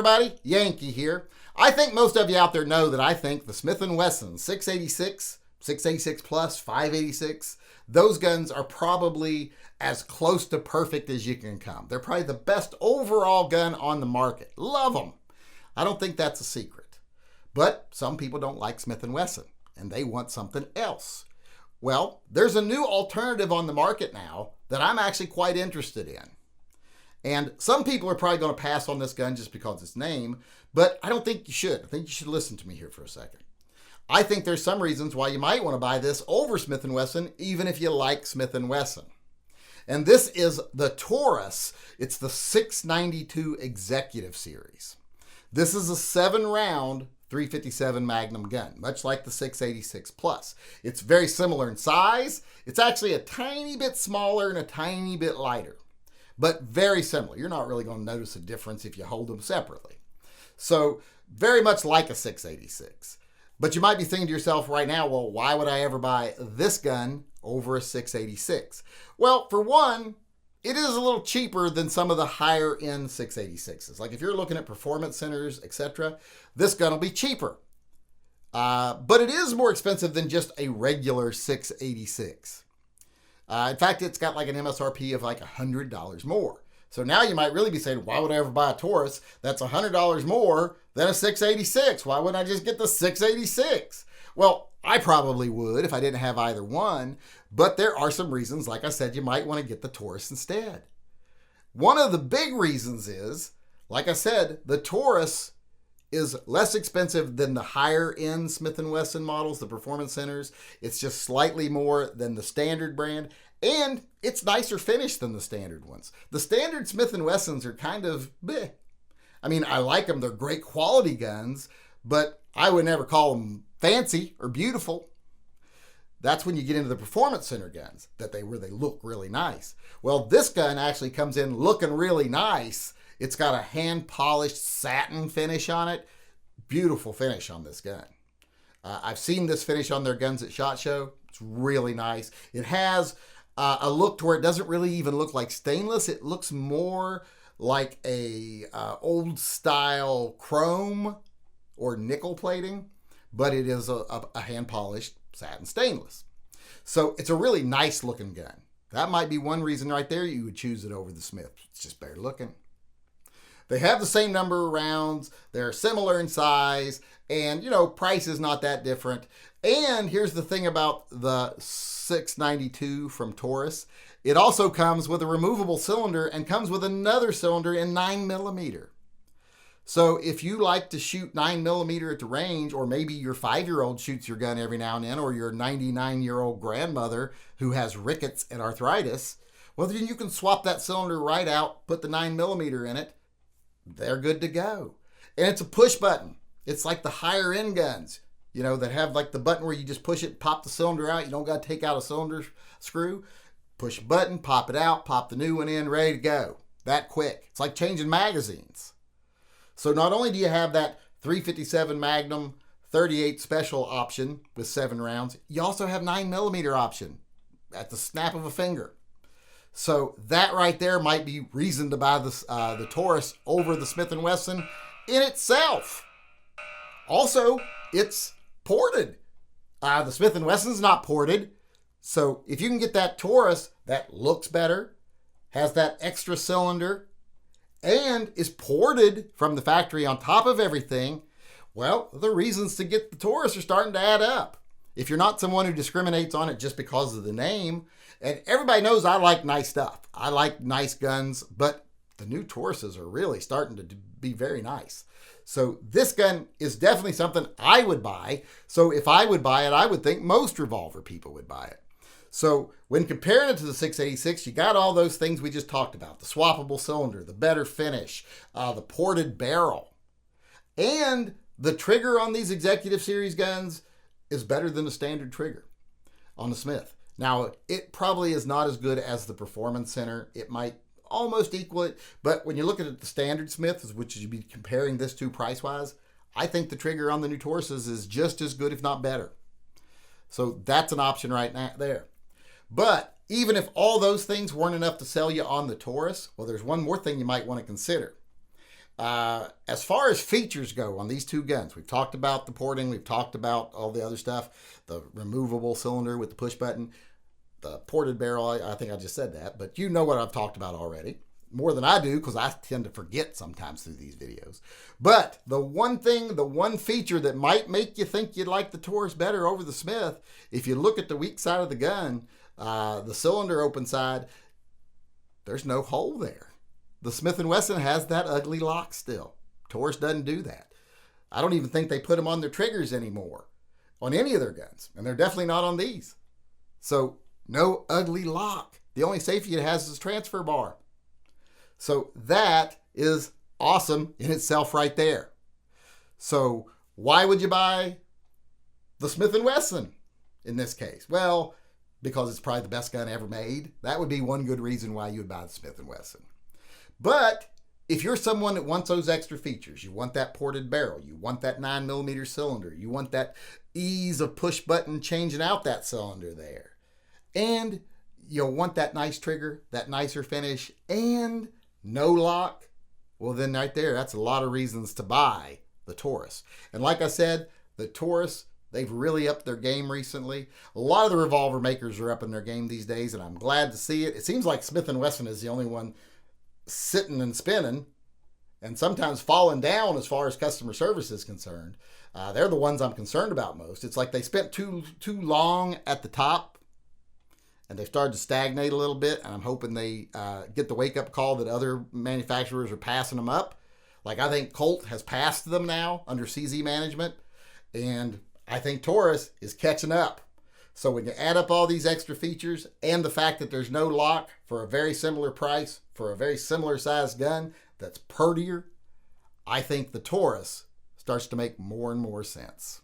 everybody, Yankee here. I think most of you out there know that I think the Smith & Wesson 686, 686 plus, 586, those guns are probably as close to perfect as you can come. They're probably the best overall gun on the market. Love them. I don't think that's a secret. But some people don't like Smith & Wesson, and they want something else. Well, there's a new alternative on the market now that I'm actually quite interested in. And some people are probably going to pass on this gun just because of its name, but I don't think you should. I think you should listen to me here for a second. I think there's some reasons why you might want to buy this over Smith & Wesson, even if you like Smith & Wesson. And this is the Taurus. It's the 692 Executive Series. This is a 7-round 357 Magnum gun, much like the 686 Plus. It's very similar in size. It's actually a tiny bit smaller and a tiny bit lighter, but very similar. You're not really going to notice a difference if you hold them separately. So very much like a 686. But you might be thinking to yourself right now, well, why would I ever buy this gun over a 686? Well, for one, it is a little cheaper than some of the higher end 686s. Like if you're looking at performance centers, etc., this gun will be cheaper. But it is more expensive than just a regular 686. In fact, it's got like an MSRP of like $100 more. So now you might really be saying, why would I ever buy a Taurus that's $100 more than a 686? Why wouldn't I just get the 686? Well, I probably would if I didn't have either one, but there are some reasons, like I said, you might want to get the Taurus instead. One of the big reasons is, like I said, the Taurus is less expensive than the higher end Smith & Wesson models, the performance centers. It's just slightly more than the standard brand, and it's nicer finished than the standard ones. The standard Smith & Wessons are kind of bleh. I mean, I like them. They're great quality guns, but I would never call them fancy or beautiful. That's when you get into the performance center guns, where they look really nice. Well, this gun actually comes in looking really nice. It's got a hand-polished satin finish on it. Beautiful finish on this gun. I've seen this finish on their guns at SHOT Show. It's really nice. It has a look to where it doesn't really even look like stainless. It looks more like a old style chrome or nickel plating, but it is a hand-polished satin stainless. So it's a really nice looking gun. That might be one reason right there you would choose it over the Smith. It's just better looking. They have the same number of rounds. They're similar in size, and price is not that different. And here's the thing about the 692 from Taurus. It also comes with a removable cylinder and comes with another cylinder in 9mm. So if you like to shoot 9mm at the range, or maybe your 5-year-old shoots your gun every now and then, or your 99-year-old grandmother who has rickets and arthritis, well, then you can swap that cylinder right out, put the 9mm in it. They're good to go. And it's a push button. It's like the higher end guns, that have like the button where you just push it, pop the cylinder out. You don't got to take out a cylinder screw. Push a button, pop it out, pop the new one in, ready to go. That quick. It's like changing magazines. So not only do you have that 357 Magnum 38 special option with 7 rounds, you also have 9mm option at the snap of a finger. So that right there might be reason to buy the Taurus over the Smith & Wesson in itself. Also, it's ported. The Smith & Wesson's not ported. So if you can get that Taurus that looks better, has that extra cylinder, and is ported from the factory on top of everything, well, the reasons to get the Taurus are starting to add up. If you're not someone who discriminates on it just because of the name, and everybody knows I like nice stuff. I like nice guns, but the new Tauruses are really starting to be very nice. So this gun is definitely something I would buy. So if I would buy it, I would think most revolver people would buy it. So when comparing it to the 686, you got all those things we just talked about. The swappable cylinder, the better finish, the ported barrel. And the trigger on these Executive Series guns is better than the standard trigger on the Smith. Now, it probably is not as good as the Performance Center. It might almost equal it, but when you're looking at the standard Smith, which you'd be comparing this to price-wise, I think the trigger on the new Tauruses is just as good, if not better. So that's an option right now there. But even if all those things weren't enough to sell you on the Taurus, well, there's one more thing you might want to consider. As far as features go on these two guns, we've talked about the porting, we've talked about all the other stuff, the removable cylinder with the push button, the ported barrel. I think I just said that, but you know what I've talked about already. More than I do, because I tend to forget sometimes through these videos. But the one feature that might make you think you'd like the Taurus better over the Smith, if you look at the weak side of the gun, the cylinder open side, there's no hole there. The Smith & Wesson has that ugly lock still. Taurus doesn't do that. I don't even think they put them on their triggers anymore on any of their guns, and they're definitely not on these. So no ugly lock. The only safety it has is transfer bar. So that is awesome in itself right there. So why would you buy the Smith & Wesson in this case? Well, because it's probably the best gun ever made. That would be one good reason why you would buy the Smith & Wesson. But if you're someone that wants those extra features, you want that ported barrel, you want that 9mm cylinder, you want that ease of push button changing out that cylinder there, and you want that nice trigger, that nicer finish, and no lock, well then right there, that's a lot of reasons to buy the Taurus. And like I said, the Taurus, they've really upped their game recently. A lot of the revolver makers are up in their game these days, and I'm glad to see it. It seems like Smith & Wesson is the only one sitting and spinning and sometimes falling down as far as customer service is concerned. They're the ones I'm concerned about most. It's like they spent too long at the top and they've started to stagnate a little bit, and I'm hoping they get the wake-up call that other manufacturers are passing them up. Like I think Colt has passed them now under CZ management, and I think Taurus is catching up. So when you add up all these extra features and the fact that there's no lock for a very similar price, for a very similar sized gun that's purtier, I think the Taurus starts to make more and more sense.